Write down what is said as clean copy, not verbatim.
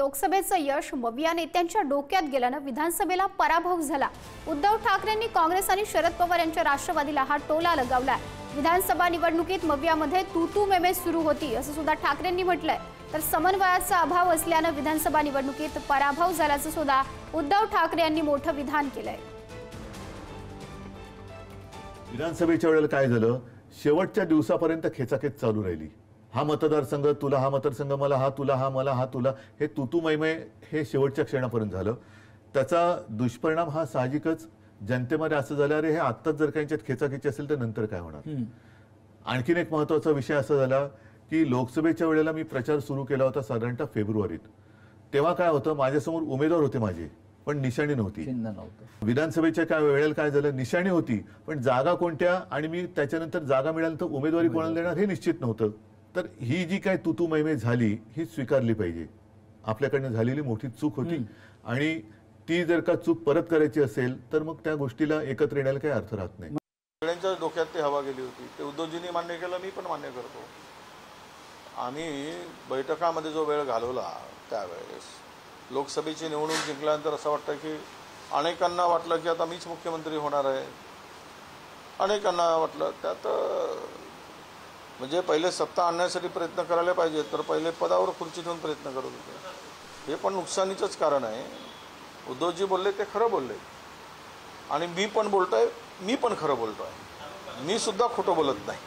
लोकसभेचं यश मविया नेत्यांच्या डोक्यात गेल्यानं विधानसभेला पराभव झाला। उद्धव ठाकरेंनी काँग्रेस आणि शरद पवार यांच्या राष्ट्रवादीला हा टोला लगावला। विधानसभा निवडणुकीत मवियामध्ये तू मेमे सुरू होती असं सुद्धा ठाकरेंनी म्हटलंय। तर समन्वयाचा अभाव असल्यानं विधानसभा निवडणुकीत पराभव झाल्याचं सुद्धा उद्धव ठाकरे यांनी मोठं विधान केलंय। विधानसभेच्या वेळेला काय झालं, शेवटच्या दिवसापर्यंत खेचाखेच चालू राहिली। हा मतदारसंघ तुला, हा मतदारसंघ मला, हा तुला, हा मला, हा तुला, हे तू मैमे हे शेवटच्या क्षणापर्यंत झालं। त्याचा दुष्परिणाम हा साहजिकच जनतेमध्ये असं झालं, अरे हे आत्ताच जर काही खेचाखेची असेल तर नंतर काय होणार। आणखीन एक महत्त्वाचा विषय असा झाला की लोकसभेच्या वेळेला मी प्रचार सुरू केला होता साधारणतः फेब्रुवारीत। तेव्हा काय होतं, माझ्यासमोर उमेदवार होते माझे, पण निशाणी नव्हती। विधानसभेच्या काय वेळेला काय झालं, निशाणी होती पण जागा कोणत्या आणि मी त्याच्यानंतर जागा मिळाल्यानंतर उमेदवारी कोणाला देणार हे निश्चित नव्हतं। तर ही जी काय तू मैमे झाली ही स्वीकारली पाहिजे। आपल्याकडनं झालेली मोठी चूक होती आणि ती जर का चूक परत करायची असेल तर मग त्या गोष्टीला एकत्र येण्याला काही अर्थ राहत नाही। सगळ्यांच्या डोक्यात ते हवा गेली होती, ते उद्धवजींनी मान्य केलं, मी पण मान्य करतो। आम्ही बैठकामध्ये जो वेळ घालवला त्यावेळेस लोकसभेची निवडणूक जिंकल्यानंतर असं वाटतं की अनेकांना वाटलं की आता मीच मुख्यमंत्री होणार आहे। अनेकांना वाटलं त्यात म्हणजे पहिले सत्ता आणण्यासाठी प्रयत्न करायला पाहिजे, तर पहिले पदावर खुर्ची ठेवून प्रयत्न करत होते। हे पण नुकसानीचंच कारण आहे। उद्धवजी बोलले ते खरं बोलले आणि मी पण बोलतोय, मी पण खरं बोलतोय, मी सुद्धा खोटं बोलत नाही।